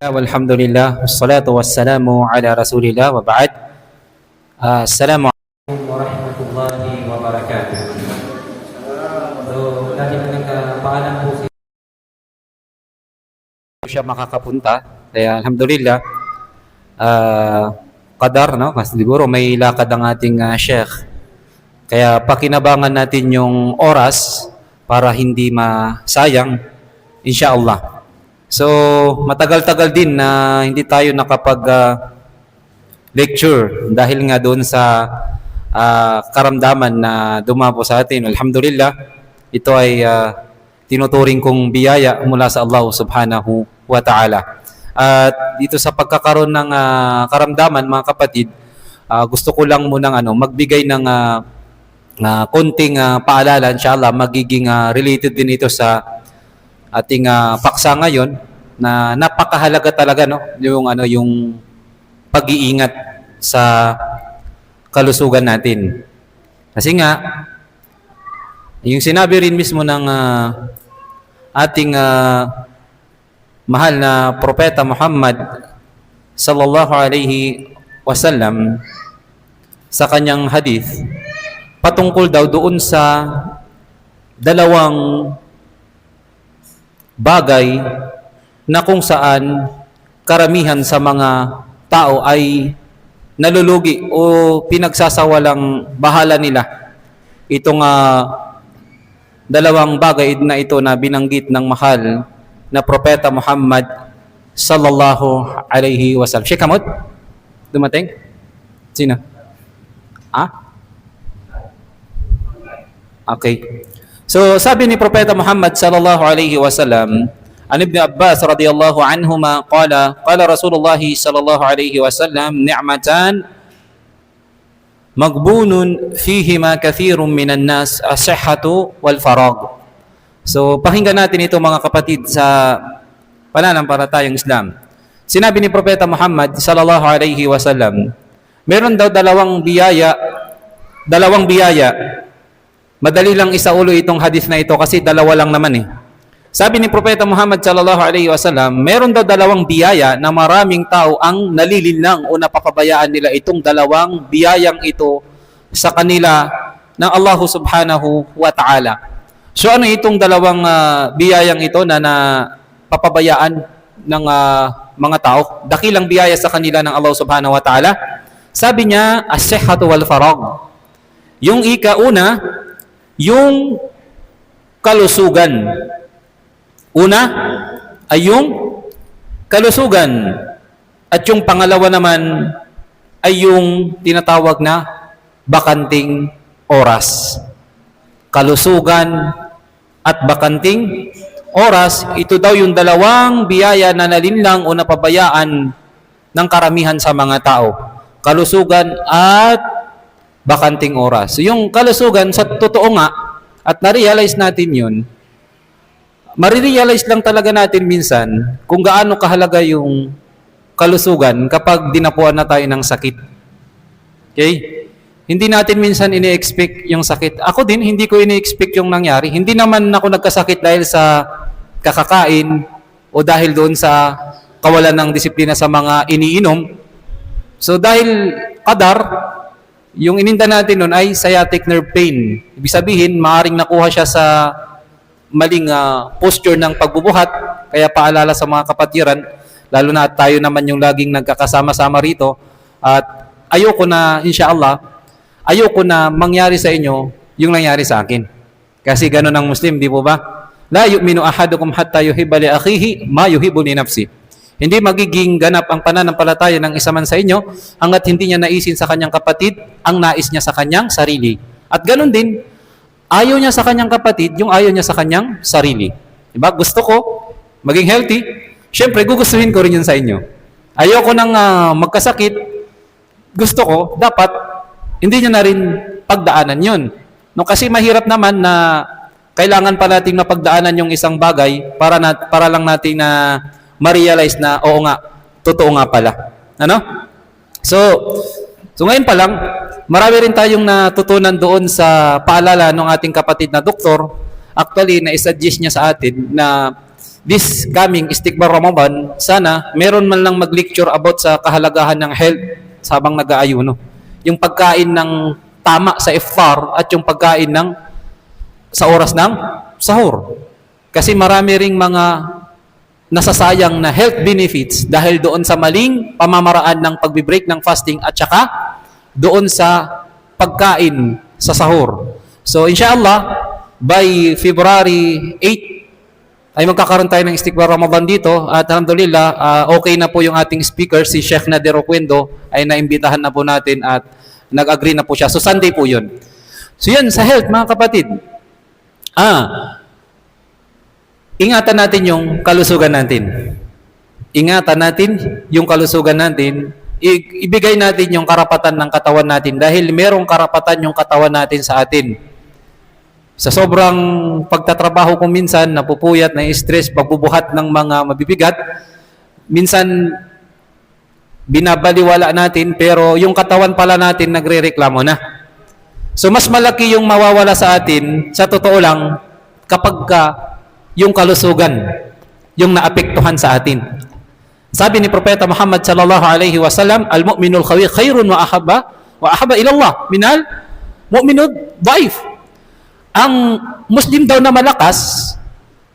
Walhamdulillah, wassalatu wassalamu ala rasulillah wa ba'd. Assalamu alaikum warahmatullahi wabarakatuh. So, dahil nagpaalam po siya makakapunta, kaya alhamdulillah, qadar, no? Kasi siguro may lakad ang ating sheikh. Kaya pakinabangan natin yung oras para hindi masayang, insyaallah. So, matagal-tagal din na hindi tayo nakapag-lecture dahil nga doon sa karamdaman na dumapo sa atin. Alhamdulillah, ito ay tinuturing kong biyaya mula sa Allah subhanahu wa ta'ala. At dito sa pagkakaroon ng karamdaman, mga kapatid, gusto ko lang munang magbigay ng konting paalala. Inshallah, magiging related din ito sa ating paksa ngayon na napakahalaga talaga, no, yung pag-iingat sa kalusugan natin. Kasi nga yung sinabi rin mismo ng ating mahal na propeta Muhammad sallallahu alaihi wasallam sa kanyang hadith patungkol daw doon sa dalawang bagay na kung saan karamihan sa mga tao ay nalulugi o pinagsasawalang bahala nila. Itong dalawang bagay na ito na binanggit ng mahal na propeta Muhammad sallallahu alaihi wasallam. Sheikh Hamud? Dumating? Sino? Okay. So, sabi ni Propeta Muhammad sallallahu alaihi wasallam, an Ibn Abbas radiyallahu anhuma qala Rasulullah sallallahu alaihi wasallam, ni'matan magbunun fihima kathirun minan nas as-sihhatu wal farag. So, pakinggan natin ito mga kapatid sa pananampalatayang Islam. Sinabi ni Propeta Muhammad sallallahu alaihi wasallam, meron daw dalawang biyaya. Madali lang isaulo itong hadith na ito kasi dalawa lang naman eh. Sabi ni Propeta Muhammad sallallahu alaihi wasallam, meron daw dalawang biyaya na maraming tao ang nalilinlang o napapabayaan nila itong dalawang biyayang ito sa kanila ng Allah subhanahu wa ta'ala. So ano itong dalawang biyayang ito na napapabayaan ng mga tao? Dakilang biyaya sa kanila ng Allah subhanahu wa ta'ala. Sabi niya, as-sihhatu wal farag. Yung ika-una, yung kalusugan. Una ay yung kalusugan. At yung pangalawa naman ay yung tinatawag na bakanting oras. Kalusugan at bakanting oras, ito daw yung dalawang biyaya na nalinlang o napabayaan ng karamihan sa mga tao. Kalusugan at bakanting oras. So, yung kalusugan, sa totoo nga, at na-realize natin yun, marirealize lang talaga natin minsan kung gaano kahalaga yung kalusugan kapag dinapuan na tayo ng sakit. Okay? Hindi natin minsan ini-expect yung sakit. Ako din, hindi ko ini-expect yung nangyari. Hindi naman ako nagkasakit dahil sa kakakain o dahil doon sa kawalan ng disiplina sa mga iniinom. So, dahil qadar, yung ininda natin nun ay sciatic nerve pain. Ibig sabihin, maaring nakuha siya sa maling posture ng pagbubuhat. Kaya paalala sa mga kapatiran, lalo na tayo naman yung laging nagkakasama-sama rito. At ayoko na, insyaallah, ayoko na mangyari sa inyo yung nangyari sa akin. Kasi ganun ang Muslim, di po ba? La yu'minu ahadukum hatta yuhibba li akhihi ma yuhibbu li nafsi. Hindi magiging ganap ang pananampalataya ng isa man sa inyo hanggat hindi niya naisin sa kanyang kapatid ang nais niya sa kanyang sarili. At ganun din, ayaw niya sa kanyang kapatid yung ayaw niya sa kanyang sarili. Diba? Gusto ko maging healthy, syempre gugustuhin ko rin yun sa inyo. Ayoko nang magkasakit, gusto ko, dapat hindi niya na rin pagdaanan yun. No, kasi mahirap naman na kailangan pa nating mapagdaanan yung isang bagay para lang natin na ma-realize na oo nga, totoo nga pala. Ano? So ngayon pa lang, marami rin tayong natutunan doon sa paalala ng ating kapatid na doktor. Actually, na-suggest niya sa atin na this coming Istiqbal Ramadan, sana meron man lang mag-lecture about sa kahalagahan ng health sabang nag-aayuno. Yung pagkain ng tama sa iftar at yung pagkain ng sa oras ng sahur. Kasi marami ring mga nasasayang na health benefits dahil doon sa maling pamamaraan ng pagbe-break ng fasting at saka doon sa pagkain sa sahur. So inshallah, by February 8 ay magkakaroon tayo ng Istiqbal Ramadan dito at alhamdulillah, okay na po yung ating speaker, si Sheikh Nadir Oquendo, ay naimbitahan na po natin at nag-agree na po siya. So Sunday po yun. So yan, sa health mga kapatid, ingatan natin yung kalusugan natin. Ingatan natin yung kalusugan natin. Ibigay natin yung karapatan ng katawan natin dahil merong karapatan yung katawan natin sa atin. Sa sobrang pagtatrabaho kung minsan, napupuyat, na-stress, pagbubuhat ng mga mabibigat, minsan binabaliwala natin pero yung katawan pala natin nagre-reklamo na. So mas malaki yung mawawala sa atin, sa totoo lang, kapag yung kalusugan, yung naapektuhan sa atin. Sabi ni Propeta Muhammad sallallahu alaihi wasallam, al-mu'minul qawi khairun wa ahabba ila Allah minal mu'minud dhaif. Ang Muslim daw na malakas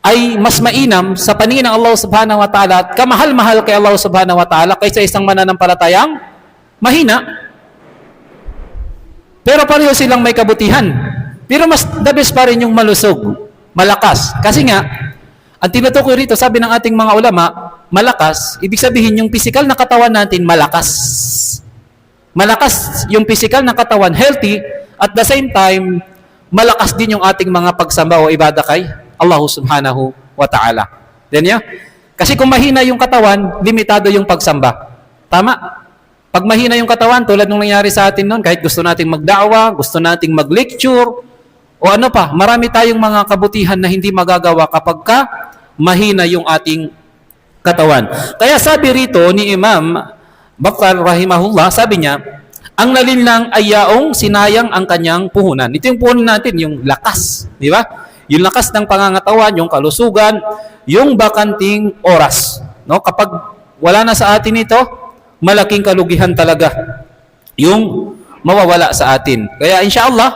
ay mas mainam sa paningin ng Allah subhanahu wa ta'ala at kamahal-mahal kay Allah subhanahu wa ta'ala kaysa isang mananampalatayang mahina. Pero pareho silang may kabutihan. Pero mas the best pa rin yung malusog, malakas. Kasi nga, ang tinutukoy rito, sabi ng ating mga ulama, malakas, ibig sabihin yung physical na katawan natin malakas. Malakas yung physical na katawan, healthy, at the same time, malakas din yung ating mga pagsamba o ibada kay Allah subhanahu wa ta'ala. Then yeah? Kasi kung mahina yung katawan, limitado yung pagsamba. Tama? Pag mahina yung katawan, tulad nung nangyari sa atin noon, kahit gusto nating magda'wa, gusto nating mag-lecture, o ano pa, marami tayong mga kabutihan na hindi magagawa kapag mahina yung ating katawan. Kaya sabi rito ni Imam Bakr rahimahullah, sabi niya, ang nalinlang ay yaong sinayang ang kanyang puhunan. Ito yung puhunan natin, yung lakas. Di ba? Yung lakas ng pangangatawan, yung kalusugan, yung bakanting oras. No? Kapag wala na sa atin ito, malaking kalugihan talaga yung mawawala sa atin. Kaya inshallah,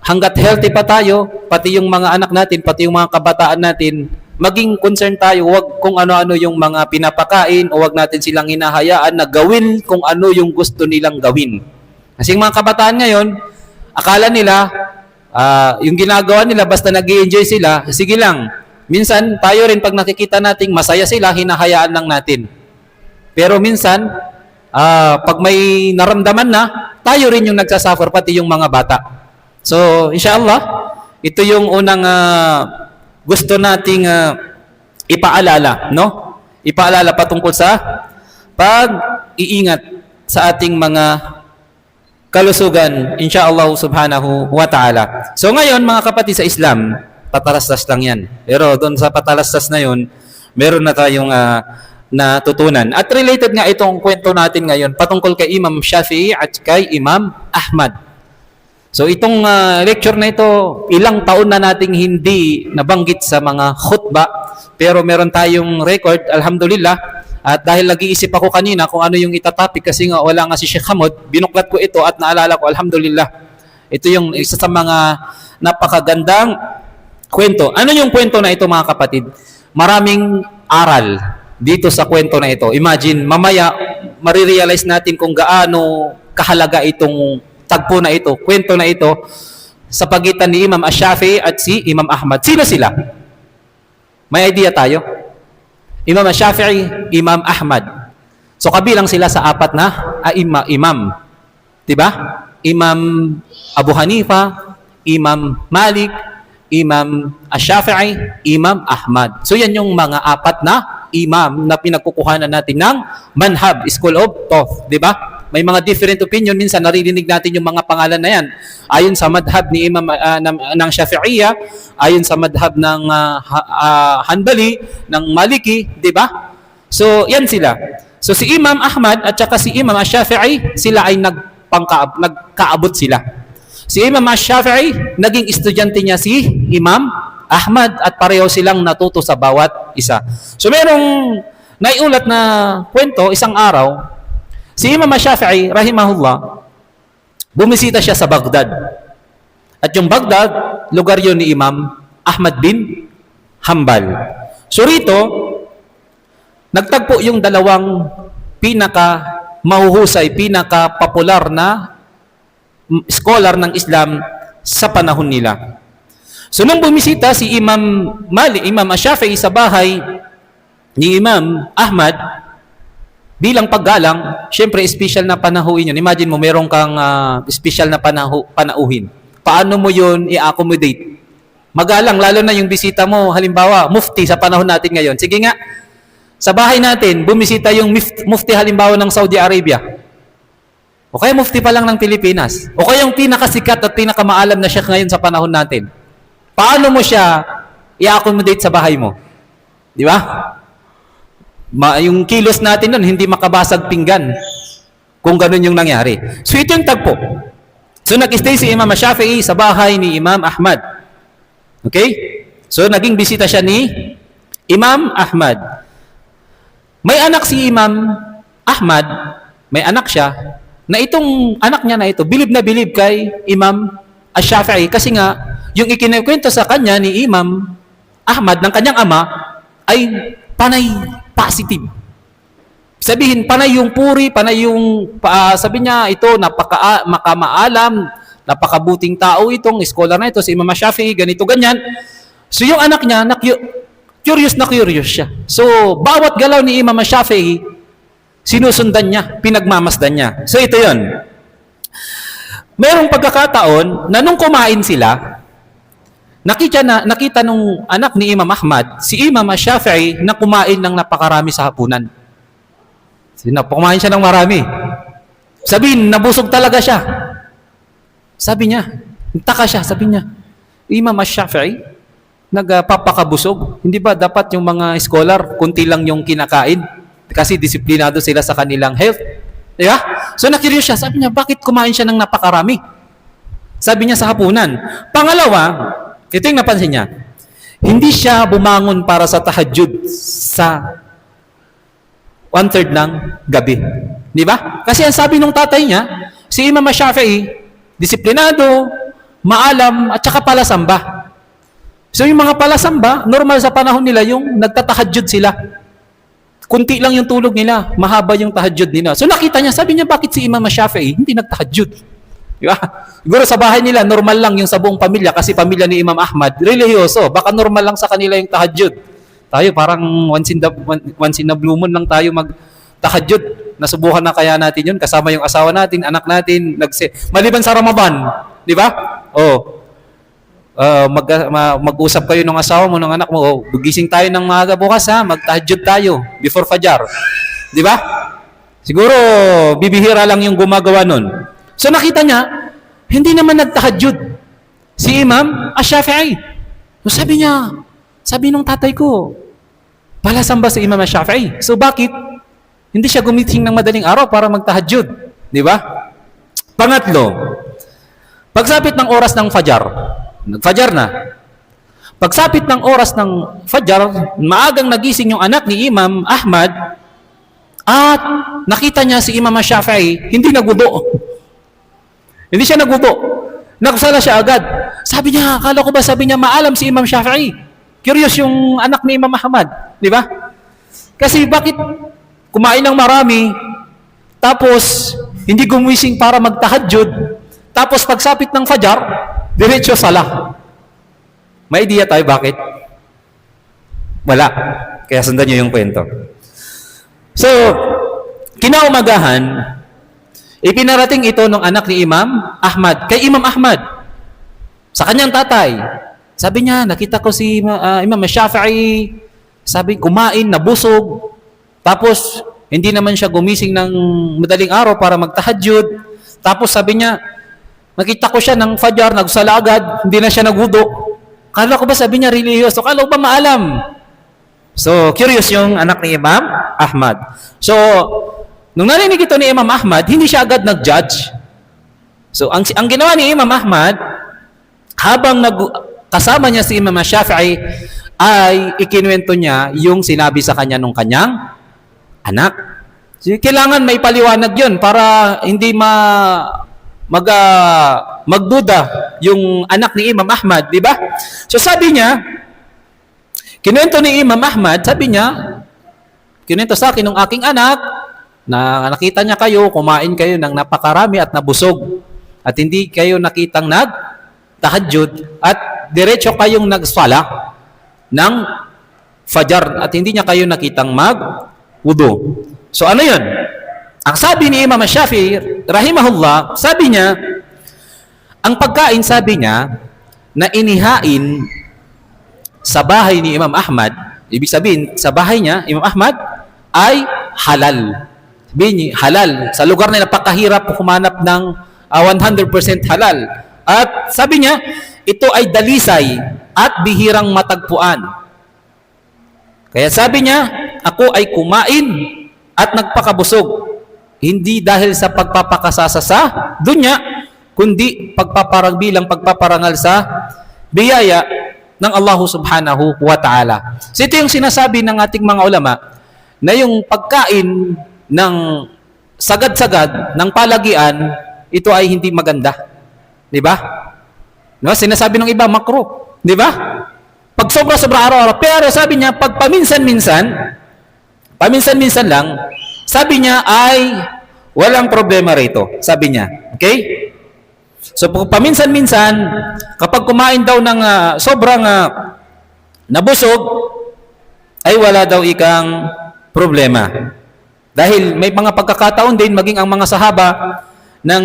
hanggat healthy pa tayo, pati yung mga anak natin, pati yung mga kabataan natin, maging concern tayo, wag kung ano-ano yung mga pinapakain o wag natin silang hinahayaan na gawin kung ano yung gusto nilang gawin. Kasi yung mga kabataan ngayon, akala nila, yung ginagawa nila, basta nag-i-enjoy sila, sige lang. Minsan, tayo rin pag nakikita nating masaya sila, hinahayaan lang natin. Pero minsan, pag may naramdaman na, tayo rin yung nagsasuffer, pati yung mga bata. So, inshallah, ito yung unang gusto nating ipaalala, no? Ipaalala patungkol sa pag-iingat sa ating mga kalusugan, inshallah subhanahu wa ta'ala. So ngayon, mga kapatid sa Islam, patalastas lang yan. Pero doon sa patalastas na yun, meron na tayong natutunan. At related nga itong kwento natin ngayon patungkol kay Imam Shafi'i at kay Imam Ahmad. So itong lecture na ito, ilang taon na nating hindi nabanggit sa mga khutbah, pero meron tayong record, alhamdulillah. At dahil nag-iisip ako kanina kung ano yung itatopic kasi nga wala nga si Sheikh Hamod, binuklat ko ito at naalala ko, alhamdulillah. Ito yung isa sa mga napakagandang kwento. Ano yung kwento na ito mga kapatid? Maraming aral dito sa kwento na ito. Imagine, mamaya marirealize natin kung gaano kahalaga itong tagpo na ito, kwento na ito sa pagitan ni Imam Ash-Shafi'i at si Imam Ahmad. Sino sila? May idea tayo? Imam Ash-Shafi'i, Imam Ahmad. So kabilang sila sa apat na imam. 'Di ba? Imam Abu Hanifa, Imam Malik, Imam Ash-Shafi'i, Imam Ahmad. So yan yung mga apat na imam na pinagkukuhanan natin ng manhab, school of thought, 'di ba? May mga different opinion, minsan naririnig natin yung mga pangalan na yan. Ayon sa madhab ni Imam ng Shafi'iyya, ayon sa madhab ng Hanbali, ng Maliki, di ba? So, yan sila. So, si Imam Ahmad at saka si Imam Ash-Shafi'i, sila ay nagkaabot sila. Si Imam Ash-Shafi'i, naging estudyante niya si Imam Ahmad at pareho silang natuto sa bawat isa. So merong naiulat na kwento, isang araw, si Imam Shafi'i, rahimahullah, bumisita siya sa Baghdad. At yung Baghdad, lugar yun ni Imam Ahmad bin Hanbal. So rito, nagtagpo yung dalawang pinaka-mahuhusay, pinaka-popular na scholar ng Islam sa panahon nila. So nung bumisita si Imam Shafi'i sa bahay ni Imam Ahmad, bilang paggalang, syempre special na panahuin yun. Imagine mo, meron kang special na panauhin. Paano mo yun i-accommodate? Magalang, lalo na yung bisita mo, halimbawa, mufti sa panahon natin ngayon. Sige nga, sa bahay natin, bumisita yung mufti halimbawa ng Saudi Arabia. O kaya mufti pa lang ng Pilipinas. O kaya yung pinakasikat at pinakamaalam na siya ngayon sa panahon natin. Paano mo siya i-accommodate sa bahay mo? Di ba? Yung kilos natin nun, hindi makabasag pinggan kung ganun yung nangyari. So ito yung tagpo. So nag-stay si Imam Shafi'i sa bahay ni Imam Ahmad. Okay? So naging bisita siya ni Imam Ahmad. May anak si Imam Ahmad, may anak siya, na itong anak niya na ito, bilib na bilib kay Imam Shafi'i kasi nga, yung ikinikwento sa kanya ni Imam Ahmad ng kanyang ama ay panay positive. Sabihin, panay yung puri, panay yung, sabi niya, ito, makamaalam, napakabuting tao itong scholar na ito, si Imam Shafi'i, ganito, ganyan. So yung anak niya, curious siya. So, bawat galaw ni Imam Shafi'i, sinusundan niya, pinagmamasdan niya. So ito yon. Merong pagkakataon na nung kumain sila, nakita nung anak ni Imam Ahmad, si Imam Shafi'i na kumain ng napakarami sa hapunan. Kumain siya ng marami. Sabihin, nabusog talaga siya. Sabi niya, nagtaka siya, sabi niya, Imam Shafi'i, nagpapakabusog. Hindi ba dapat yung mga scholar, kunti lang yung kinakain? Kasi disiplinado sila sa kanilang health. Diba? So na-curious siya, sabi niya, bakit kumain siya ng napakarami? Sabi niya sa hapunan. Pangalawa, ito yung napansin niya. Hindi siya bumangon para sa tahajjud sa 1/3 ng gabi. Di ba? Kasi ang sabi ng tatay niya, si Imam Shafi'i, disiplinado, maalam, at saka palasamba. So yung mga palasamba, normal sa panahon nila yung nagtatahajjud sila. Kunti lang yung tulog nila, mahaba yung tahajjud nila. So nakita niya, sabi niya, bakit si Imam Shafi'i hindi nagtahajjud? Diba? Siguro sa bahay nila, normal lang yung sa buong pamilya kasi pamilya ni Imam Ahmad, religyoso. Baka normal lang sa kanila yung tahajjud. Tayo parang once in a blue moon lang tayo mag-tahajjud. Nasubukan na kaya natin yun kasama yung asawa natin, anak natin, maliban sa Ramadan. Di ba? Mag-usap kayo ng asawa mo, ng anak mo, gising tayo ng maaga bukas ha, mag-tahajjud tayo before Fajar. Di ba? Siguro, bibihira lang yung gumagawa nun. So nakita niya, hindi naman nagtahajjud si Imam Shafi'i. So sabi nung tatay ko, palasamba si Imam Shafi'i. So bakit? Hindi siya gumiting ng madaling araw para magtahajjud. Di ba? Pangatlo, pagsapit ng oras ng Fajar, nag-Fajar na. Pagsapit ng oras ng Fajar, maagang nagising yung anak ni Imam Ahmad at nakita niya si Imam Shafi'i, hindi nagwudu. Hindi siya nagwudu. Nagsala siya agad. Sabi niya, akala ko ba, sabi niya, maalam si Imam Shafi'i. Curious yung anak ni Imam Ahmad. Di ba? Kasi bakit kumain ng marami, tapos hindi gumising para magtahajjud, tapos pagsapit ng Fajar, diretso sala. May idea tayo bakit? Wala. Kaya sundan niyo yung kwento. So, kinaumagahan, ipinarating ito ng anak ni Imam Ahmad, kay Imam Ahmad, sa kanyang tatay. Sabi niya, nakita ko si Imam Shafi'i, sabi, kumain, nabusog, tapos hindi naman siya gumising ng madaling araw para magtahajjud. Tapos sabi niya, nakita ko siya ng Fajar, nagsala agad, hindi na siya nagwudu. Kala ko ba, sabi niya, religyoso, kala ko ba maalam? So, curious yung anak ni Imam Ahmad. So, nung narinig ito ni Imam Ahmad, hindi siya agad nag-judge. So, ang ginawa ni Imam Ahmad, habang kasama niya si Imam Shafi'i, ay ikinuwento niya yung sinabi sa kanya nung kanyang anak. So, kailangan may paliwanag yun para hindi magduda yung anak ni Imam Ahmad, di ba? So sabi niya, kinuwento ni Imam Ahmad, sabi niya, kinuwento sa akin ng aking anak na nakita niya kayo, kumain kayo ng napakarami at nabusog at hindi kayo nakitang nag-tahajjud at diretso kayong nagsala ng fajar at hindi niya kayo nakitang mag-wudu. So ano yun? Ang sabi ni Imam Shafi'i, rahimahullah, sabi niya, ang pagkain, sabi niya, na inihain sa bahay ni Imam Ahmad, ibig sabihin, sa bahay niya, Imam Ahmad, ay halal. Sabihin niya, halal. Sa lugar na napakahirap humanap ng 100% halal. At sabi niya, ito ay dalisay at bihirang matagpuan. Kaya sabi niya, ako ay kumain at nagpakabusog. Hindi dahil sa pagpapakasasa sa dunya, kundi bilang pagpaparangal sa biyaya ng Allah subhanahu wa ta'ala. So ito yung sinasabi ng ating mga ulama na yung pagkain ng sagad-sagad ng palagian, ito ay hindi maganda. Di ba? No? Sinasabi ng iba, makruh. Di ba? Pag sobra-sobra araw-araw. Pero sabi niya, pag paminsan-minsan lang, sabi niya ay walang problema rito. Sabi niya. Okay? So, paminsan-minsan, kapag kumain daw ng sobrang nabusog, ay wala daw ikang problema. Dahil may mga pagkakataon din, maging ang mga sahaba ng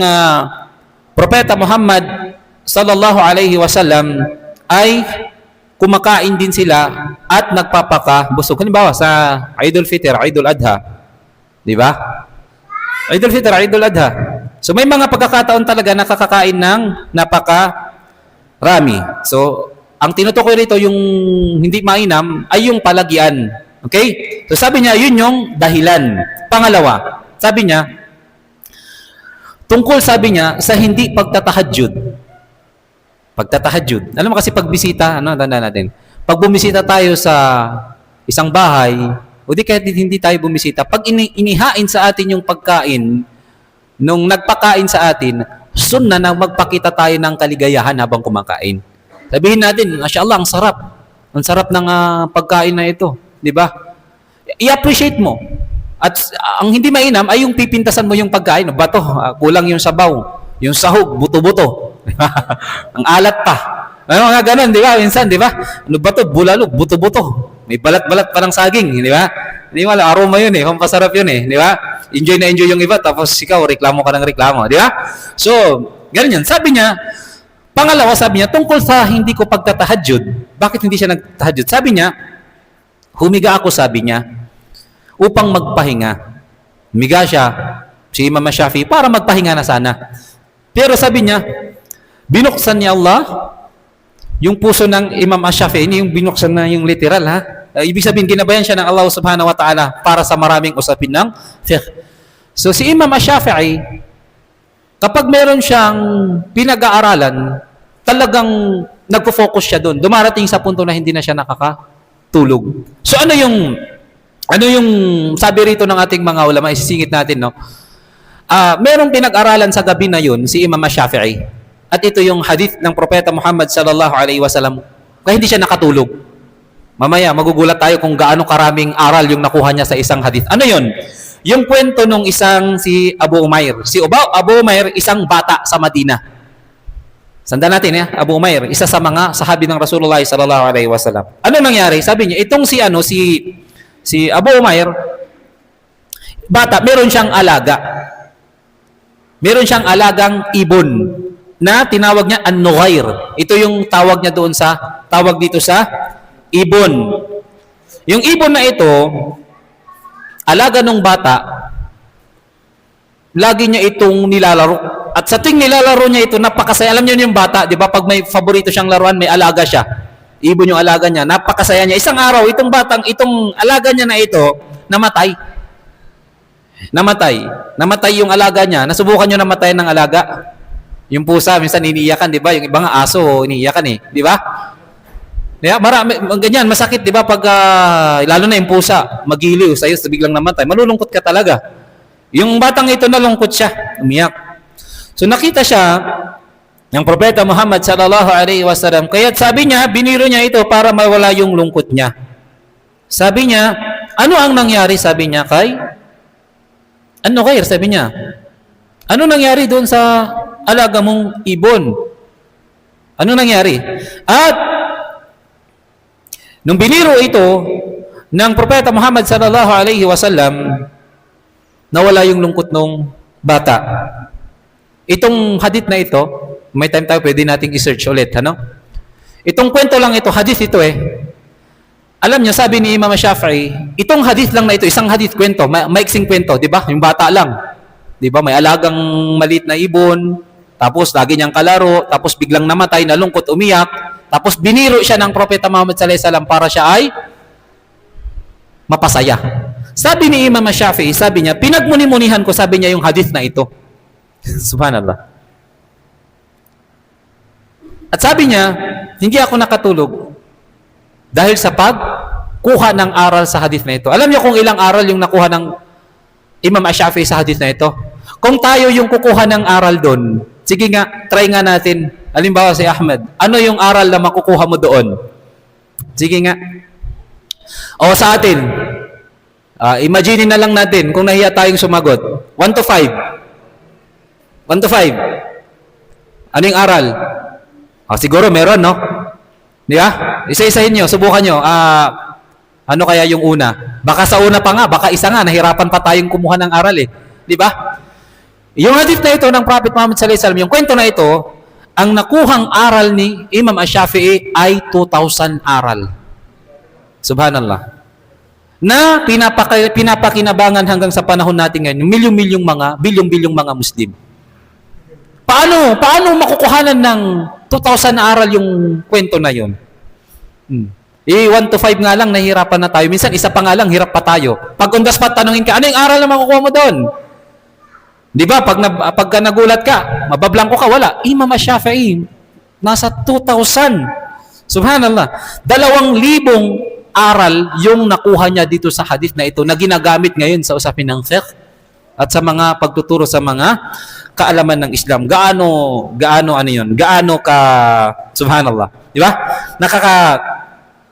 Propeta Muhammad sallallahu alaihi wasallam ay kumakain din sila at nagpapakabusog. Halimbawa, sa Eidul Fitr, Eidul Adha. Di ba? Eidul Fitr, Eidul Adha. So may mga pagkakataon talaga nakakakain ng napakarami. So ang tinutukoy rito yung hindi mainam ay yung palagian. Okay? So sabi niya, yun yung dahilan. Pangalawa, sabi niya, tungkol sabi niya sa hindi pagtatahajjud. Pagtatahajjud. Alam mo kasi pagbisita, tanda natin. Pag bumisita tayo sa isang bahay, o di kahit hindi tayo bumisita, pag inihain sa atin yung pagkain, nung nagpakain sa atin, sunna na magpakita tayo ng kaligayahan habang kumakain. Sabihin natin, mashallah, ang sarap. Ang sarap ng pagkain na ito. Di ba? I-appreciate mo. At ang hindi mainam ay yung pipintasan mo yung pagkain. Bato, kulang yung sabaw. Yung sahog, buto-buto. Ang alat pa. Ano nga ganun, di ba? Minsan, di ba? Ano ba to? Bulalog, buto-buto. May balat-balat pa ng saging, di ba? Hindi wala, aroma yun eh. Pampasarap yun eh. Di ba? Enjoy na enjoy yung iba, tapos ikaw, reklamo ka ng reklamo. Di ba? So, ganun yan. Sabi niya, pangalawa, sabi niya, tungkol sa hindi ko pagtatahajjud, bakit hindi siya nagtahajjud? Sabi niya, humiga ako, sabi niya, upang magpahinga. Humiga siya, si Imam Shafi'i, para magpahinga na sana. Pero sabi niya, binuksan niya Allah, yung puso ng Imam Shafi'i, yung binuksan na yung literal, ha? Ibig sabihin, ginabayan siya ng Allah subhanahu wa ta'ala para sa maraming usapin ng fiqh. So, si Imam Shafi'i, kapag meron siyang pinag-aaralan, talagang nagpo-focus siya doon. Dumarating sa punto na hindi na siya nakakatulog. So, ano yung sabi rito ng ating mga ulama, isisingit natin, no? Merong pinag-aralan sa gabi na yun, si Imam Shafi'i. At ito yung hadith ng Propeta Muhammad sallallahu alaihi wasallam. Kaya hindi siya nakatulog. Mamaya, magugulat tayo kung gaano karaming aral yung nakuha niya sa isang hadith. Ano yun? Yung kwento nung si Abu Umair. Si Abu Umair, isang bata sa Madina. Sanda natin, Abu Umair, isa sa mga sahabi ng Rasulullah sallallahu alaihi wasallam. Ano nangyari? Sabi niya, itong si Abu Umair, bata, meron siyang alaga. Meron siyang alagang ibon na tinawag niya an-Nughair. Ito yung tawag niya doon tawag dito sa ibon. Yung ibon na ito, alaga ng bata, lagi niya itong nilalaro. At sa tuwing nilalaro niya ito, napakasaya. Alam niyo yung bata, di ba? Pag may paborito siyang laruan, may alaga siya. Ibon yung alaga niya. Napakasaya niya. Isang araw, itong alaga niya na ito, namatay. Namatay yung alaga niya. Nasubukan niyo namatayan ng alaga? Yung pusa, minsan iniiyakan, di ba? Yung ibang aso, iniiyakan eh. Di ba? Kaya marami, ganyan, masakit, di ba? Pag, lalo na yung pusa, magiliw sa'yo, biglang namatay, malulungkot ka talaga. Yung batang ito nalungkot siya, umiyak. So nakita siya ng Propeta Muhammad sallallahu alaihi wasallam. Kaya sabi niya, biniro niya ito para mawala yung lungkot niya. Sabi niya, ano ang nangyari? Sabi niya, ano kay? Sabi niya, ano nangyari doon sa alaga mong ibon? Ano nangyari? At nung biniro ito ng Propeta Muhammad sallallahu alaihi wasallam, nawala yung lungkot ng bata. Itong hadith na ito, may time tayo pwede nating i-search ulit, ano? Itong kwento lang ito, hadith ito Alam niyo, sabi ni Imam Shafi'i, itong hadith lang na ito, isang hadith kwento, maiksing kwento, di ba? Yung bata lang. Di ba? May alagang maliit na ibon, tapos lagi niyang kalaro, tapos biglang namatay, nalungkot, umiyak, tapos biniro siya ng Propeta Muhammad sallallahu alaihi wasallam para siya ay mapasaya. Sabi ni Imam Shafi'i, sabi niya, pinagmuni-munihan ko, sabi niya, yung hadith na ito. Subhanallah. At sabi niya, hindi ako nakatulog dahil sa pagkuha ng aral sa hadith na ito. Alam niyo kung ilang aral yung nakuha ng Imam Shafi'i sa hadith na ito? Kung tayo yung kukuha ng aral doon, sige nga, try nga natin. Halimbawa si Ahmed, ano yung aral na makukuha mo doon? Sige nga. O sa atin, imagine na lang natin kung nahiya tayong sumagot. 1 to 5. 1 to 5. Ano yung aral? Siguro meron, no? Di ba? Isa-isahin nyo, subukan nyo. Ano kaya yung una? Baka sa una pa nga, baka isa nga, nahirapan pa tayong kumuha ng aral Di ba? Yung hadith na ito ng Prophet Muhammad sallallahu alaihi wasallam, yung kwento na ito, ang nakuhang aral ni Imam Ash-Shafi'i ay 2,000 aral. Subhanallah. Na pinapakinabangan hanggang sa panahon natin ngayon, milyong-milyong bilyong-bilyong mga Muslim. Paano makukuhanan ng 2,000 na aral yung kwento na yun? 1 to 5 nga lang, nahihirapan na tayo. Minsan, isa pa nga lang, hirap pa tayo. Pag on the spot, tanungin ka, ano yung aral na makukuha mo doon? Di ba? Pagka nagulat ka, mabablangko ka, wala. Imam Shafi'i, nasa 2,000. Subhanallah. 2,000 aral yung nakuha niya dito sa hadith na ito na ginagamit ngayon sa usapin ng fiqh at sa mga pagtuturo sa mga kaalaman ng Islam. Gaano ka, subhanallah. Di ba?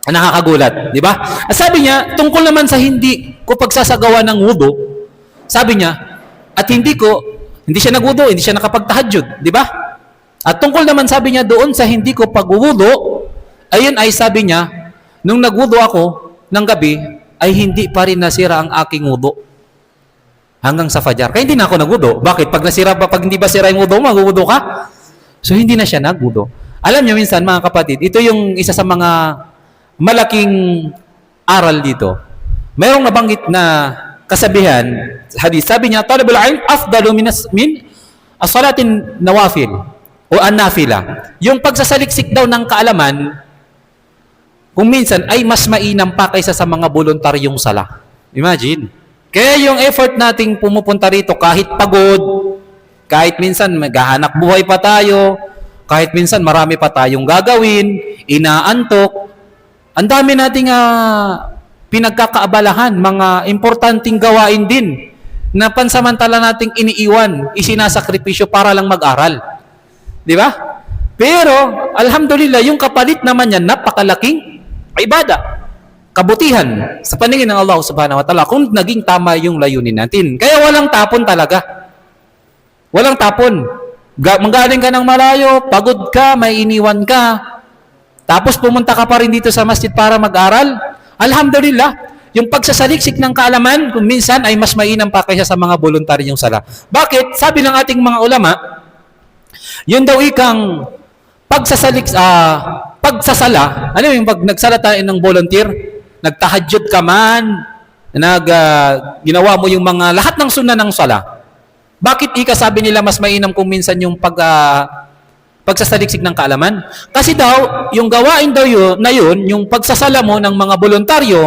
Nakakagulat. Di ba? At sabi niya, tungkol naman sa hindi ko pagsasagawa ng wudu, sabi niya, at hindi siya nagwudu, hindi siya nakapagtahajjud. Di ba? At tungkol naman, sabi niya, doon sa hindi ko pagwudu, ayun ay sabi niya, nung nagwudu ako ng gabi, ay hindi pa rin nasira ang aking wudu. Hanggang sa fajar. Kaya hindi na ako nagwudu. Bakit? Pag hindi ba sira yung wudu, magwudu ka? So, hindi na siya nagwudu. Alam niyo minsan, mga kapatid, ito yung isa sa mga malaking aral dito. Mayroong nabanggit na kasabihan, hadith, sabi niya, talabul ilm afdalu min as-salatin nawafil o an-nafila. Yung pagsasaliksik daw ng kaalaman, kung minsan ay mas mainam pa kaysa sa mga voluntaryong sala. Imagine. Kaya yung effort nating pumupunta rito kahit pagod, kahit minsan maghahanap buhay pa tayo, kahit minsan marami pa tayong gagawin, inaantok, ang dami nating pinagkakaabalahan, mga importanteng gawain din na pansamantala nating iniiwan, isinasakripisyo para lang mag-aral. Di ba? Pero, alhamdulillah, yung kapalit naman yan, napakalaking ibada. Kabutihan sa paningin ng Allah subhanahu wa ta'ala kung naging tama yung layunin natin. Kaya walang tapon talaga. Walang tapon. Manggaling ka ng malayo, pagod ka, may iniwan ka, tapos pumunta ka pa rin dito sa masjid para mag-aral. Alhamdulillah, yung pagsasaliksik ng kaalaman, kung minsan ay mas mainam pa kaysa sa mga voluntaryong sala. Bakit? Sabi ng ating mga ulama, yun daw ikang pagsasala, ano yung pag nagsala tayo ng volunteer, nagtahajjud ka man, ginawa mo yung mga lahat ng sunna ng sala. Bakit sabi nila mas mainam kung minsan yung pagsasaliksik ng kaalaman? Kasi daw, yung gawain daw yun, yung pagsasala mo ng mga voluntaryo,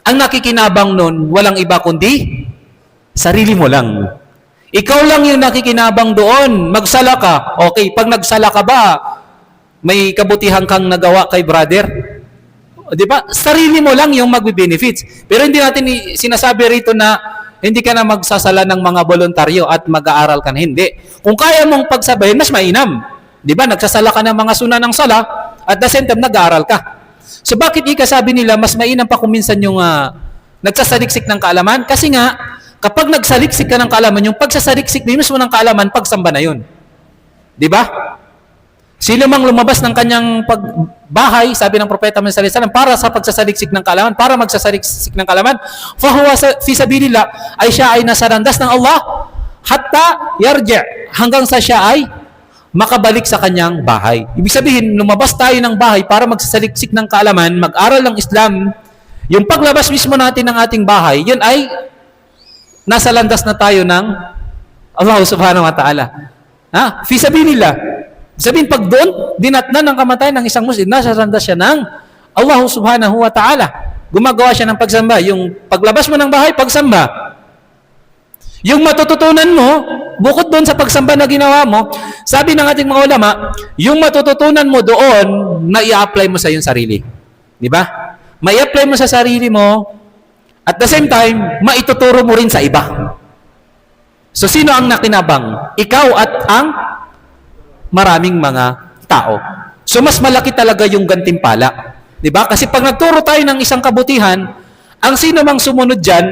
ang nakikinabang nun, walang iba kundi sarili mo lang. Ikaw lang yung nakikinabang doon. Magsala ka. Okay, pag nagsala ka ba, may kabutihan kang nagawa kay brother? O, di ba? Sarili mo lang yung magbe-benefits. Pero hindi natin sinasabi rito na hindi ka na magsasala ng mga voluntaryo at mag-aaral ka na. Hindi. Kung kaya mong pagsabayin, mas mainam. Di ba? Nagsasala ka ng mga suna ng sala at the same time, nag-aaral ka. So bakit sabi nila, mas mainam pa kung minsan yung nagsasaliksik ng kaalaman? Kasi nga, kapag nagsaliksik ka ng kaalaman, yung pagsasaliksik mismo ng kaalaman, pagsamba na yun. Di ba? Sino mang lumabas ng kanyang pagbahay, sabi ng Propeta Muhammad sallallahu alaihi wasallam, para sa pagsasaliksik ng kaalaman, para magsasaliksik ng kaalaman, fahuwa fi sabilillah, ay siya ay nasa landas ng Allah, hatta yarji', hanggang sa siya ay makabalik sa kanyang bahay. Ibig sabihin, lumabas tayo ng bahay para magsasaliksik ng kaalaman, mag-aral ng Islam, yung paglabas mismo natin ng ating bahay, yun ay nasa landas na tayo ng Allah subhanahu wa ta'ala. Fi sabilillah. Sabihin, pag doon, dinatnan ng kamatayan ng isang Muslim, nasa landas siya ng Allah subhanahu wa ta'ala. Gumagawa siya ng pagsamba. Yung paglabas mo ng bahay, pagsamba. Yung matututunan mo, bukod doon sa pagsamba na ginawa mo, sabi ng ating mga ulama, yung matututunan mo doon, na i-apply mo sa iyong sarili. Di ba? May apply mo sa sarili mo, at the same time, maituturo mo rin sa iba. So, sino ang nakinabang? Ikaw at ang maraming mga tao. So, mas malaki talaga yung gantimpala. Diba? Kasi pag nagturo tayo ng isang kabutihan, ang sino mang sumunod dyan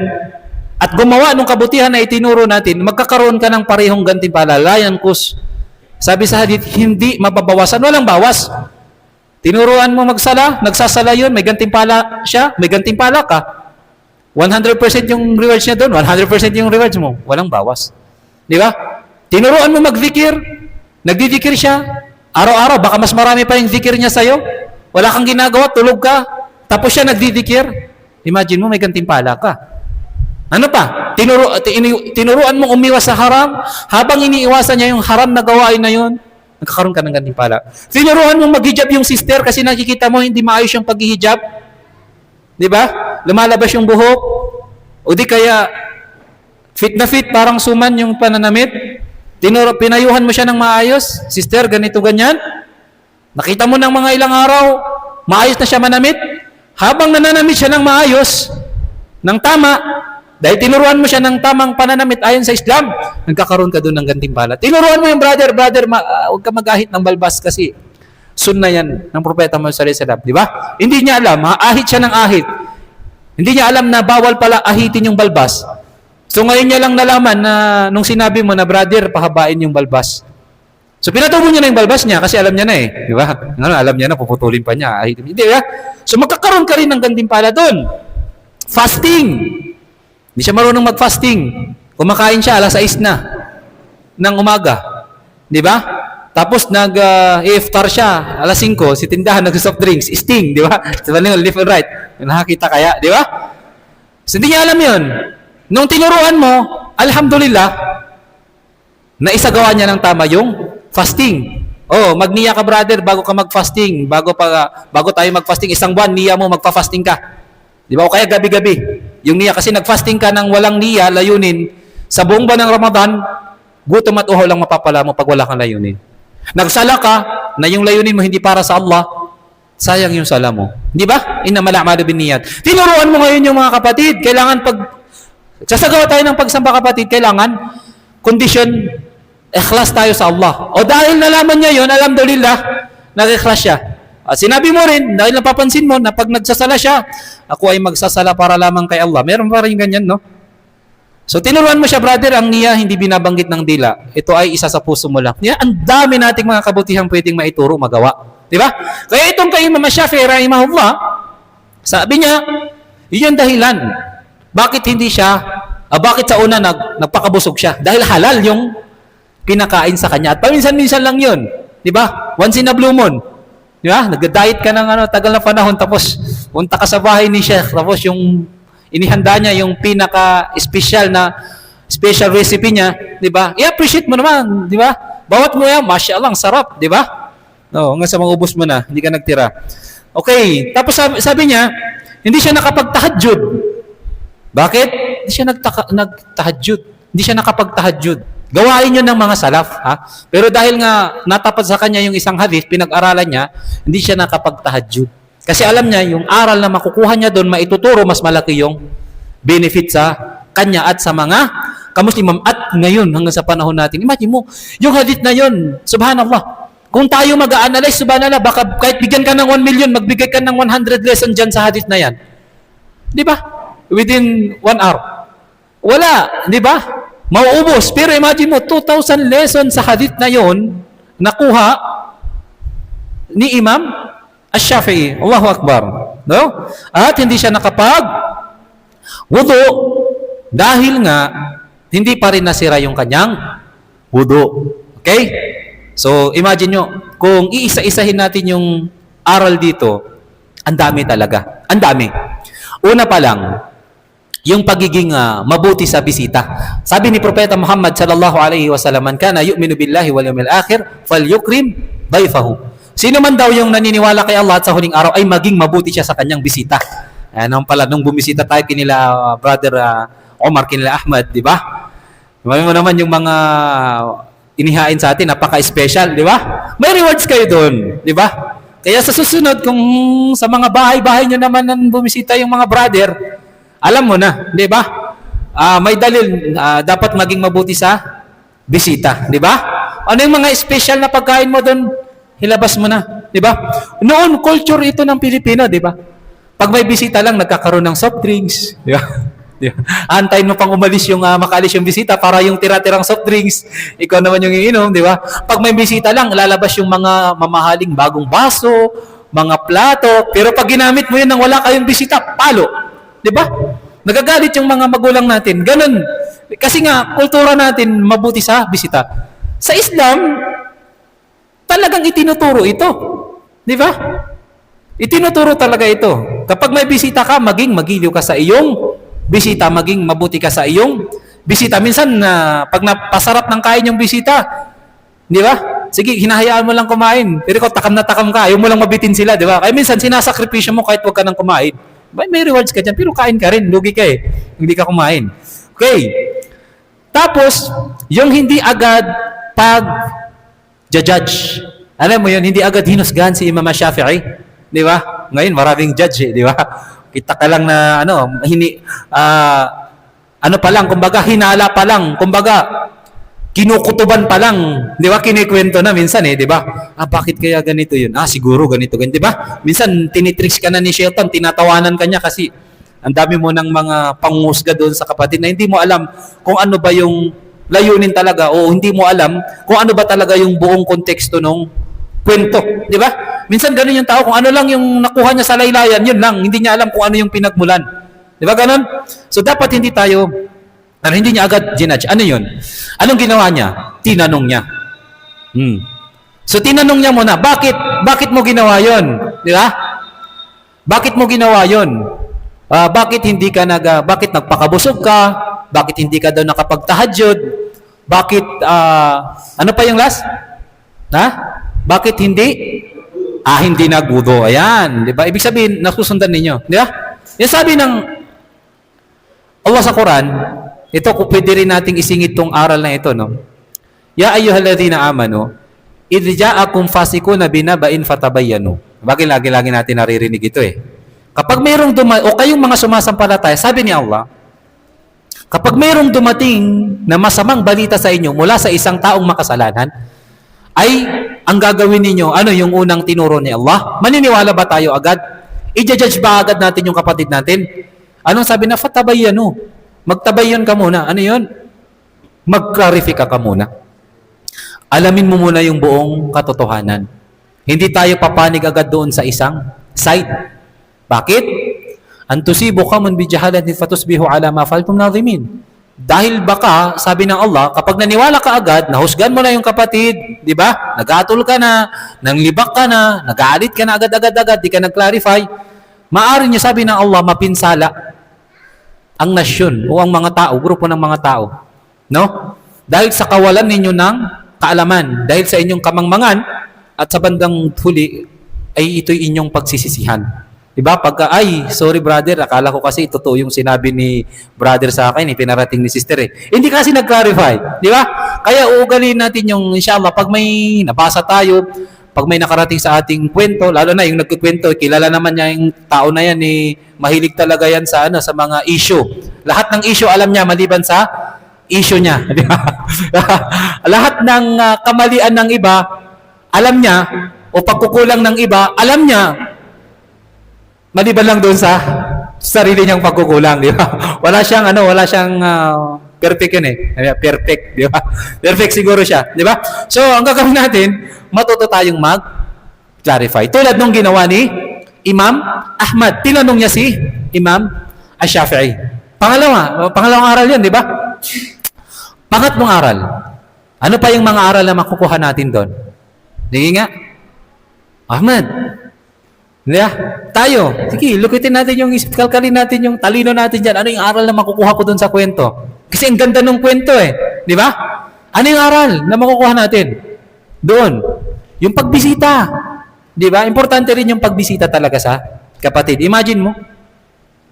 at gumawa ng kabutihan na itinuro natin, magkakaroon ka ng parehong gantimpala. Layan kus. Sabi sa hadith, hindi mababawasan. Walang bawas. Tinuruan mo magsala, nagsasala yun, may gantimpala siya, may gantimpala ka. 100% yung rewards niya doon, 100% yung rewards mo. Walang bawas. Di ba? Tinuruan mo magzikir, nagdidikir siya, araw-araw, baka mas marami pa yung zikir niya sa'yo. Wala kang ginagawa, tulog ka, tapos siya nagdidikir. Imagine mo, may gantimpala ka. Ano pa? Tinuruan mo umiwas sa haram, habang iniiwasan niya yung haram na gawain na yun, nagkakaroon ka ng gantimpala. Tinuruan mo maghijab yung sister kasi nakikita mo hindi maayos yung paghihijab. Di ba? Lumalabas yung buhok. O di kaya, fit na fit, parang suman yung pananamit. Pinayuhan mo siya ng maayos. Sister, ganito, ganyan. Nakita mo ng mga ilang araw, maayos na siya manamit. Habang nananamit siya ng maayos, ng tama, dahil tinuruan mo siya ng tamang pananamit ayon sa Islam, nagkakaroon ka doon ng gantimpala. Tinuruan mo yung brother, huwag ka mag-ahit ng balbas kasi sunna yan ng Propeta Muhammad sallallahu alaihi wasallam. Di ba? Hindi niya alam, ahit siya ng ahit. Hindi niya alam na bawal pala ahitin yung balbas. So ngayon niya lang nalaman na nung sinabi mo na brother, pahabain yung balbas. So pinatubo niya na yung balbas niya kasi alam niya na eh. Di ba? Alam niya na, puputulin pa niya. Hindi ba? So magkakaroon ka rin ng gantimpala doon. Fasting. Hindi siya marunong mag-fasting. Kumakain siya alas 6 na ng umaga. Di ba? Tapos nag-iftar siya alas 5, si tindahan nag-soft drinks, sting, di ba? Sabi niyo, left and right. Nakakita kaya, di ba? So hindi niya alam yun. Nung tinuruan mo, alhamdulillah, naisagawa niya ng tama yung fasting. Oh, magniya ka brother bago ka mag-fasting, bago tayo mag-fasting, isang buwan niya mo magpa-fasting ka. Di ba? O kaya gabi-gabi. Yung niya kasi nag-fasting ka ng walang niya, layunin, sa buong buwan ng Ramadan, gutom at uhaw lang mapapala mo pag wala kang layunin. Nagsala ka na yung layunin mo hindi para sa Allah, sayang yung sala mo. Di ba? Innamal a'malu binniyat. Tinuruan mo ngayon yung mga kapatid, kailangan sasagawa tayo ng pagsamba kapatid, kailangan condition, ikhlas tayo sa Allah. O dahil nalaman niya yun, alhamdulillah, nag-ikhlas siya. At sinabi mo rin, dahil napapansin mo na pag nagsasala siya, ako ay magsasala para lamang kay Allah. Meron pa rin ganyan, no? So, tinuruan mo siya, brother, ang niya hindi binabanggit ng dila. Ito ay isa sa puso mo lang. Niya, ang dami nating mga kabutihang pwedeng maituro, magawa. Di ba? Kaya itong kay Imam Shafi'i, rahimahullah, sabi niya, yun yung dahilan. Bakit hindi siya, bakit sa una nagpakabusog siya? Dahil halal yung pinakain sa kanya. At paminsan-minsan lang yun. Di ba? Once in a blue moon. Di ba? Nag-diet ka ng tagal na panahon, tapos punta ka sa bahay ni Sheikh, tapos yung inihanda niya yung pinaka-special recipe niya, di ba? I-appreciate mo naman, di ba? Bawat mo yan, mashallah, sarap, di ba? No, hanggang sa maubos mo na, hindi ka nagtira. Okay, tapos sabi niya, hindi siya nakapagtahajjud. Bakit? Hindi siya nagtahajjud. Hindi siya nakapagtahajjud. Gawain yun ng mga salaf, ha? Pero dahil nga natapat sa kanya yung isang hadith, pinag-aralan niya, hindi siya nakapagtahajjud. Kasi alam niya, yung aral na makukuha niya doon, maituturo, mas malaki yung benefit sa kanya at sa mga kamuslimam. At ngayon, hanggang sa panahon natin, imagine mo, yung hadith na yun, subhanallah, kung tayo mag-a-analyze, subhanallah, baka kahit bigyan ka ng 1 million, magbigay ka ng 100 lesson dyan sa hadith na yan. Di ba? Within 1 hour. Wala, di ba? Mauubos. Pero imagine mo, 2,000 lessons sa hadith na yon nakuha ni Imam Ash-Shafi'i. Allahu Akbar. No? At hindi siya wudu dahil nga hindi pa rin nasira yung kanyang wudu. Okay? So, imagine nyo, kung iisa-isahin natin yung aral dito, ang dami talaga. Ang dami. Una pa lang, yung pagiging mabuti sa bisita. Sabi ni Propeta Muhammad sallallahu alaihi wasallam, "Man kana yu'minu billahi wal yawmil akhir falyukrim dayfahu." Sino man daw yung naniniwala kay Allah at sa huling araw ay maging mabuti siya sa kanyang bisita. Ano pala nung bumisita tayo kinila brother Omar, kinila Ahmad, di ba? Sabi mo naman yung mga inihain sa atin, napaka-special, di ba? May rewards kayo doon, di ba? Kaya sa susunod, kung sa mga bahay-bahay nyo naman nang bumisita yung mga brother, alam mo na, di ba? May dalil, dapat maging mabuti sa bisita, di ba? Ano yung mga special na pagkain mo doon? Hilabas mo na, di ba? Noon, culture ito ng Pilipino, di ba? Pag may bisita lang, nagkakaroon ng soft drinks, di ba? Antayin mo pang umalis yung makalis yung bisita para yung tira-tirang soft drinks, ikaw naman yung iinom, di ba? Pag may bisita lang, lalabas yung mga mamahaling bagong baso, mga plato, pero pag ginamit mo yun nang wala kayong bisita, palo. Di ba? Nagagalit yung mga magulang natin. Ganun. Kasi nga, kultura natin mabuti sa bisita. Sa Islam, talagang itinuturo ito. Di ba? Itinuturo talaga ito. Kapag may bisita ka, maging magiliw ka sa iyong bisita, maging mabuti ka sa iyong bisita. Minsan, pag napasarap ng kain yung bisita, di ba? Sige, hinahayaan mo lang kumain. Pero kung takam na takam ka, ayaw mo lang mabitin sila, di ba? Kaya minsan, sinasakripisyo mo kahit huwag ka nang kumain. May rewards ka dyan, pero kain ka rin. Lugi ka eh. Hindi ka kumain. Okay. Tapos, yung hindi agad judge. Alam mo yun, hindi agad hinusgahan si Imam Shafi'i. Di ba? Ngayon, maraming judge eh. Di ba? Kita ka lang na, pa lang, kumbaga, hinala pa lang. Kumbaga, kinukutuban pa lang, di ba? Kinikwento na minsan di ba? Bakit kaya ganito yun? Siguro ganito, di ba? Minsan, tinitricks ka na ni Shelton, tinatawanan ka niya kasi ang dami mo ng mga pangusga doon sa kapatid na hindi mo alam kung ano ba yung layunin talaga o hindi mo alam kung ano ba talaga yung buong konteksto ng kwento, di ba? Minsan ganun yung tao, kung ano lang yung nakuha niya sa laylayan, yun lang, hindi niya alam kung ano yung pinagmulan. Di ba ganun? So, dapat hindi niya agad ginudge. Ano yun? Anong ginawa niya? Tinanong niya. So, tinanong niya muna, bakit mo ginawa yun? Di ba? Bakit mo ginawa yun? Bakit nagpakabusog ka? Bakit hindi ka daw nakapagtahajjud? Bakit, ano pa yung last? Bakit hindi? Hindi nagwudu. Ayan. Di ba? Ibig sabihin, nasusundan ninyo. Di ba? Yung sabi ng Allah sa Quran, ito, kung pwede rin nating isingit tong aral na ito, no? Ya ayyuhalladhina amanu, idh ja'akum fasikuna binaba'in fatabayyanu. Bagay lagi natin naririnig ito Kapag mayroong o kayong mga sumasampalataya, sabi ni Allah, kapag mayroong dumating na masamang balita sa inyo mula sa isang taong makasalanan, ay ang gagawin ninyo, ano yung unang tinuro ni Allah? Maniniwala ba tayo agad? I-judge ba agad natin yung kapatid natin? Anong sabi na? Fatabayyanu. Magtabayan ka muna. Ano yun? Mag-clarify ka muna. Alamin mo muna yung buong katotohanan. Hindi tayo papanig agad doon sa isang side. Bakit? Antusibu qamun bijahalatin fatusbihu ala ma faltum nadhimin. Dahil baka, sabi ng Allah, kapag naniwala ka agad, nahusgan mo na yung kapatid, di ba? Nag-atol ka na, nanglibak ka na, nag-aalit ka na agad-agad, di ka nag-clarify. Maaari niya, sabi ng Allah, mapinsala ang nasyon o ang mga tao, grupo ng mga tao. No? Dahil sa kawalan ninyo ng kaalaman, dahil sa inyong kamangmangan, at sa bandang huli, ay ito'y inyong pagsisisihan. Diba? Pagka, sorry brother, akala ko kasi totoo yung sinabi ni brother sa akin, pinarating ni sister Hindi kasi nag-clarify. Diba? Kaya uugalin natin yung, inshallah, pag may nabasa tayo, pag may nakarating sa ating kwento, lalo na yung nagkukwento, kilala naman niya yung tao na yan, mahilig talaga yan sa, sa mga issue. Lahat ng issue alam niya, maliban sa issue niya. Di ba? Lahat ng kamalian ng iba, alam niya, o pagkukulang ng iba, alam niya, maliban lang doon sa sarili niyang pagkukulang, di ba? Wala siyang perfect yun perfect, di ba? Perfect siguro siya, di ba? So, ang gagawin natin, matuto tayong mag-clarify. Tulad nung ginawa ni Imam Ahmad. Tinanong niya si Imam Ash-Shafi'i. Pangalawang aral yan, di ba? Pangatlong aral. Ano pa yung mga aral na makukuha natin doon? Hindi nga. Ahmad, yeah. Tayo, sige, lukitin natin yung isip, kalkalin natin yung talino natin dyan. Ano yung aral na makukuha ko doon sa kwento? Kasi ang ganda ng kwento di ba? Ano yung aral na makukuha natin? Doon. Yung pagbisita. Di ba? Importante rin yung pagbisita talaga sa kapatid. Imagine mo,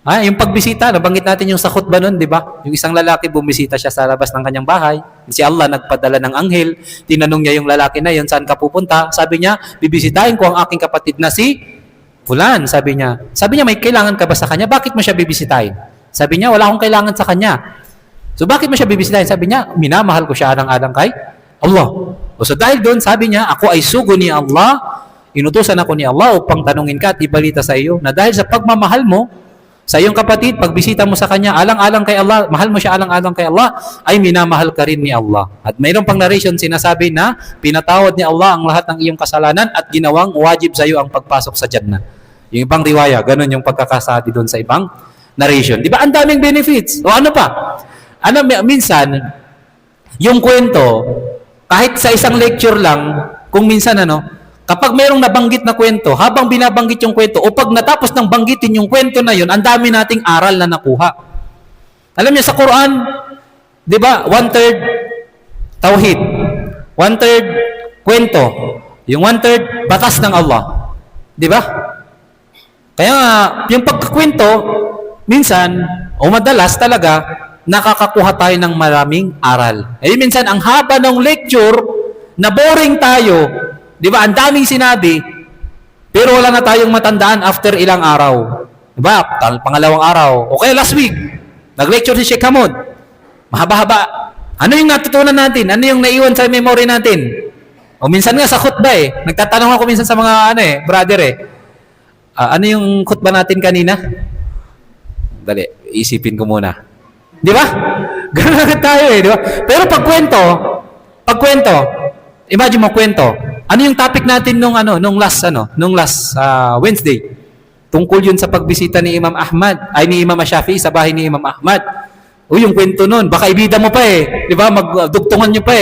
yung pagbisita, nabanggit natin yung sa khutbah nun, di ba? Yung isang lalaki, bumisita siya sa labas ng kanyang bahay. Si Allah nagpadala ng anghel. Tinanong niya yung lalaki na yun, saan ka pupunta? Sabi niya, bibisitahin ko ang aking kapatid na si Fulan. Sabi niya, may kailangan ka ba sa kanya? Bakit mo siya bibisitahin? Sabi niya, wala akong kailangan sa kanya. So bakit mo siya bibisitahin? Sabi niya, minamahal ko siya alang-alang kay Allah. So dahil doon, sabi niya, ako ay sugo ni Allah. Inutusan ako ni Allah upang tanungin ka at ibalita sa iyo na dahil sa pagmamahal mo sa iyong kapatid, pagbisita mo sa kanya, alang-alang kay Allah, mahal mo siya alang-alang kay Allah, ay minamahal ka rin ni Allah. At mayroon pang narration sinasabi na pinatawad ni Allah ang lahat ng iyong kasalanan at ginawang wajib sa iyo ang pagpasok sa Jannah. Yung ibang riwaya, ganun yung pagkakasabi doon sa ibang narration. Di ba? Ang daming benefits. O ano pa? Minsan, yung kwento, kahit sa isang lecture lang, kung minsan kapag mayroong nabanggit na kwento, habang binabanggit yung kwento, o pag natapos ng banggitin yung kwento na yun, ang dami nating aral na nakuha. Alam niyo, sa Quran, di ba, 1/3 tauhid, 1/3 kwento, yung 1/3 batas ng Allah. Di ba? Kaya yung pagkakwento, minsan, o madalas talaga, nakakakuha tayo ng maraming aral. Minsan, ang haba ng lecture, na boring tayo, di ba? Ang daming sinabi, pero wala na tayong matandaan after ilang araw. Di ba? Pangalawang araw. O kaya last week, nag-lecture si Sheikh Hamod. Mahaba-haba. Ano yung natutunan natin? Ano yung naiwan sa memory natin? O minsan nga sa khutbah nagtatanong ako minsan sa mga brother ano yung khutbah natin kanina? Dali, isipin ko muna. Di ba? Ganun tayo di ba? Pero pagkwento, imagine mo kwento. Ano yung topic natin nung last Wednesday? Tungkol yun sa pagbisita ni Imam Ahmad, ni Imam Shafi'i sa bahay ni Imam Ahmad. Yung kwento nun, baka ibida mo pa di ba? Magdugtungan nyo pa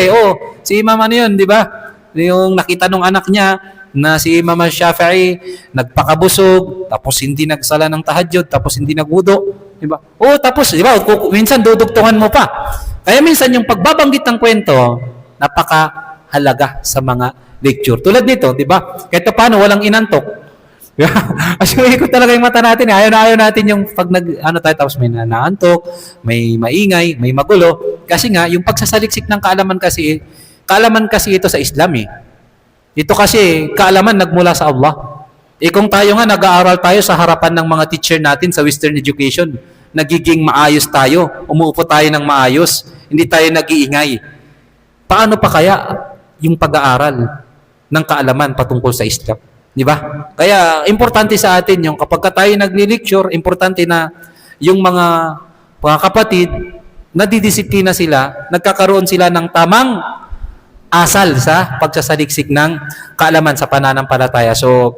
si Imam yun, di ba? Yung nakita nung anak niya na si Imam Shafi'i nagpakabusog, tapos hindi nagsala ng tahajjud, tapos hindi nagwudo, di ba? Tapos, di ba? Minsan dudugtungan mo pa. Kaya minsan yung pagbabanggit ng kwento, napakahalaga sa mga lecture. Tulad nito, di ba? Kahit paano, walang inantok. Kasi ikot talaga yung mata natin. Ayaw na ayaw natin yung pag tayo, tapos may naantok, may maingay, may magulo. Kasi nga, yung pagsasaliksik ng kaalaman kasi ito sa Islam Ito kasi, kaalaman nagmula sa Allah. Kung tayo nga, nag-aaral tayo sa harapan ng mga teacher natin sa Western education, nagiging maayos tayo, umuupo tayo ng maayos, hindi tayo nag-iingay. Paano pa kaya yung pag-aaral ng kaalaman patungkol sa Islam? Di ba? Kaya, importante sa atin yung kapag tayo nagli-lecture, importante na yung mga kapatid, nadidisiplina sila, nagkakaroon sila ng tamang asal sa pagsasaliksik ng kaalaman sa pananampalataya. So,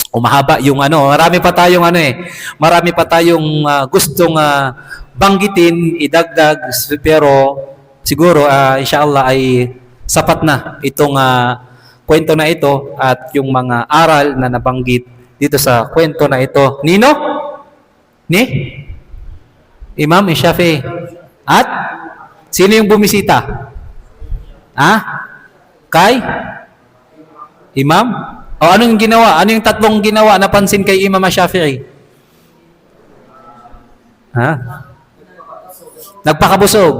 umahaba yung marami pa tayong gustong banggitin, idagdag, pero siguro, inshallah ay sapat na itong kwento na ito at yung mga aral na nabanggit dito sa kwento na ito. Nino? Ni? Imam Shafi'i. At? Sino yung bumisita? Kay? Imam? O anong ginawa? Ano yung tatlong ginawa napansin kay Imam Shafi'i? Nagpakabusog.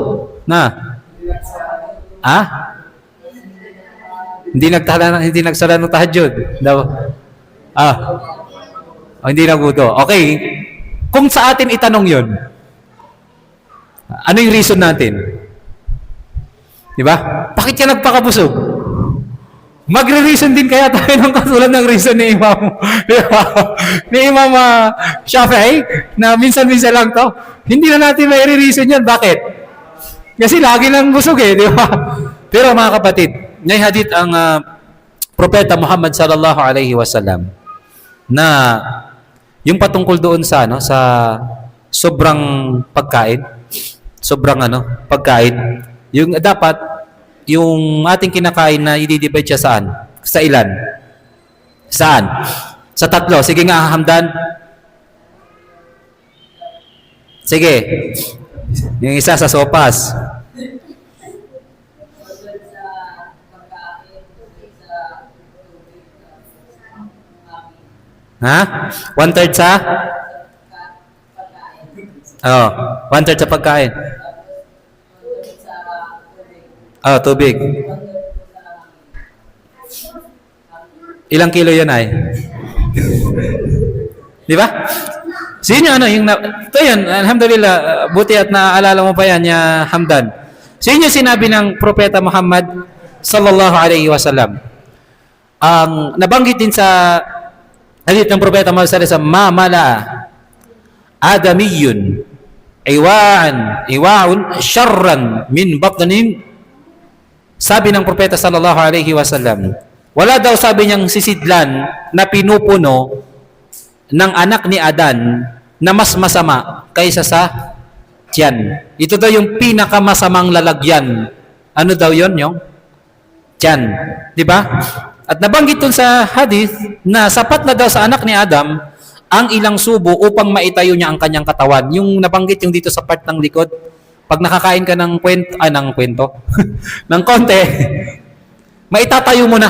Hindi nagsala ng tahajjud. Daw. Ah. O, hindi naguto. Okay. Kung sa atin itanong yun, ano yung reason natin? Di ba? Bakit ka nagpakabusog? Magre-reason din kaya tayo ng katulad ng reason ni Imam, di ba? Ni Imam Shafi'i, na minsan-minsan lang to. Hindi na natin may reason yan. Bakit? Kasi lagi nang busog eh, di ba? Pero mga kapatid, may hadith ang Propeta Muhammad sallallahu alaihi wasallam na yung patungkol doon sa sa sobrang pagkain, pagkain, yung dapat yung ating kinakain na i-divide siya saan? Sa ilan? Saan? Sa 3. Sige nga, Hamdan. Sige. Yung isa sa sopas. Ha? 1/3 sa? Oh, 1/3 sa pagkain. Oh, tubig. Ilang kilo yan ay? Di ba? Sino yung ito yan, alhamdulillah, buti at naaalala mo pa yan, ya Hamdan. Sino sinabi ng Propeta Muhammad sallallahu alaihi wasallam? Ang nabanggit din sa hadith ng Propeta Muhammad sallallahu alaihi wasallam, ma mala adamiyun iwa'un syarran min batnin. Sabi ng Propeta sallallahu alaihi wasallam, wala daw, sabi niyang, sisidlan na pinupuno ng anak ni Adan na mas masama kaysa sa tiyan. Ito daw yung pinakamasamang lalagyan. Ano daw yon, yung tiyan? Di ba? At nabanggit dun sa hadith na sapat na daw sa anak ni Adam ang ilang subo upang maitayo niya ang kanyang katawan. Yung nabanggit yung dito sa part ng likod. Pag nakakain ka ng kwento, ng konti, maitatayo mo na.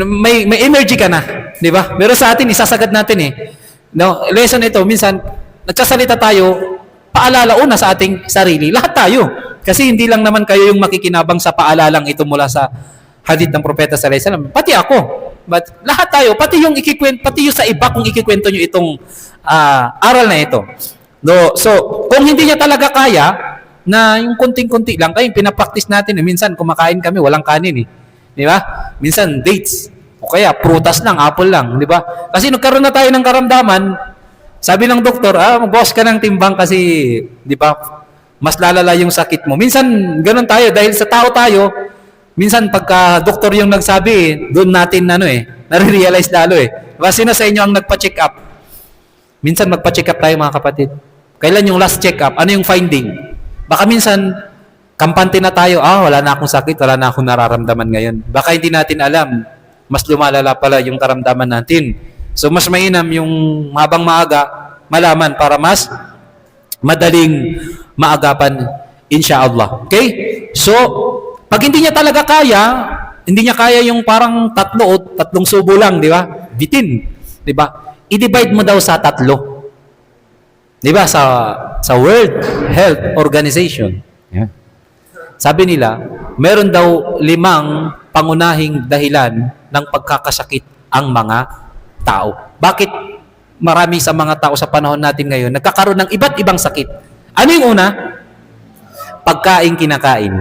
May energy ka na, di ba? Pero sa atin, isasagad natin eh. No, lesson ito, minsan, nagsasalita tayo, paalala una sa ating sarili. Lahat tayo. Kasi hindi lang naman kayo yung makikinabang sa paalalang ito mula sa hadith ng Propeta sallallahu alaihi wasallam. Pati ako. But lahat tayo, pati yung sa iba kung ikikwento nyo itong aral na ito. No, so, kung hindi niya talaga kaya, na yung kunting-kunti lang, kaya pinapractice natin, minsan kumakain kami, walang kanin eh. Di ba? Minsan dates, o kaya prutas lang, apple lang, di ba? Kasi nagkaroon na tayo ng karamdaman, sabi ng doktor, mag-boss ka ng timbang kasi, di ba, mas lalala yung sakit mo. Minsan, ganun tayo, dahil sa tao tayo, minsan pagka doktor yung nagsabi, doon natin, nare-realize lalo eh. Diba? Sino sa inyo ang nagpa-check up? Minsan magpa-check up tayo mga kapatid. Kailan yung last check up? Ano yung finding? Baka minsan, kampante na tayo, wala na akong sakit, wala na akong nararamdaman ngayon. Baka hindi natin alam, mas lumalala pala yung karamdaman natin. So, mas mainam yung habang maaga, malaman para mas madaling maagapan, insha'Allah. Okay? So, pag hindi niya talaga kaya, hindi niya kaya yung parang 3 o 3 subo lang, di ba? Bitin. Di ba? I-divide mo daw sa 3. Di ba? Sa World Health Organization. Yeah. Sabi nila, meron daw 5 pangunahing dahilan ng pagkakasakit ang mga tao. Bakit marami sa mga tao sa panahon natin ngayon nagkakaroon ng iba't ibang sakit? Ano yung una? Pagkain kinakain.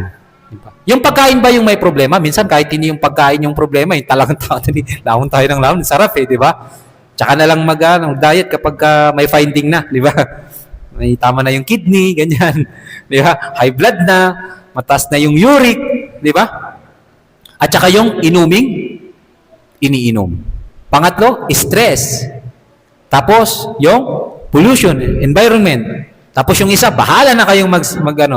Diba? Yung pagkain ba yung may problema? Minsan kahit hindi yung pagkain yung problema, yung talagang lahon tayo ng lahon. Sarap eh, di ba? Tsaka na lang mag-diet kapag may finding na, di ba? May tama na yung kidney, ganyan. Di ba? High blood na, mataas na yung uric, di ba? At saka yung iniinom. Pangatlo, stress. Tapos, yung pollution, environment. Tapos yung isa, bahala na kayong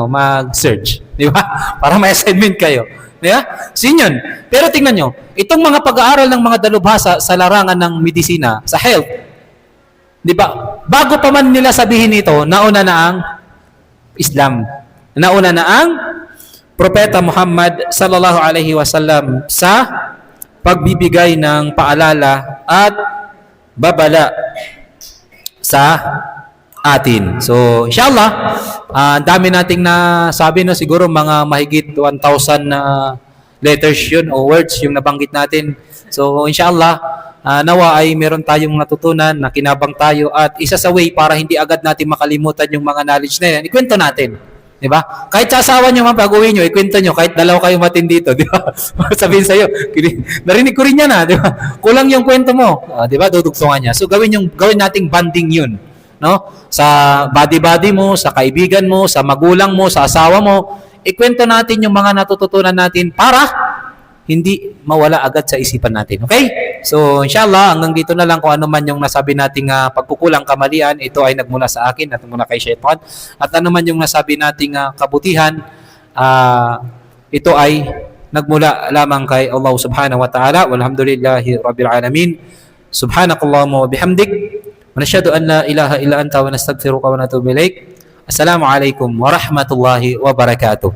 mag-search. Di ba? Para may assignment kayo. Di ba? Sinyon. Pero tingnan nyo, itong mga pag-aaral ng mga dalubhasa sa larangan ng medisina, sa health, di ba? Bago pa man nila sabihin ito, nauna na ang Islam. Nauna na ang Propeta Muhammad sallallahu alaihi wasallam sa pagbibigay ng paalala at babala sa atin. So, inshallah, dami nating nasabi, no? Siguro mga mahigit 1,000 na letters yun o words yung nabanggit natin. So inshallah, nawa ay meron tayong natutunan, na kinabang tayo, at isa sa way para hindi agad natin makalimutan yung mga knowledge na yan, ikwento natin. Di ba? Kahit sa asawa nyo man, pag-uwi nyo, ikwento nyo, kahit dalawa kayo matin dito, di ba? Sabihin sa'yo, narinig ko rin yan di ba? Kulang yung kwento mo, di ba? Dudugtungan niya. So gawin nating banding yun, no? Sa buddy-buddy mo, sa kaibigan mo, sa magulang mo, sa asawa mo, ikwento natin yung mga natututunan natin para hindi mawala agad sa isipan natin. Okay? So, inshallah, hanggang dito na lang kung ano man yung nasabi nating pagkukulang, kamalian, ito ay nagmula sa akin at mula kay Shaitan. At ano man yung nasabi nating kabutihan, ito ay nagmula lamang kay Allah subhanahu wa ta'ala. Walhamdulillahi rabbil alamin. Subhanakallahumma wa bihamdik. Wa nashhadu an la ilaha illa anta wa nastaghfiruka wa natubu ilaik. Assalamu alaikum warahmatullahi wabarakatuh.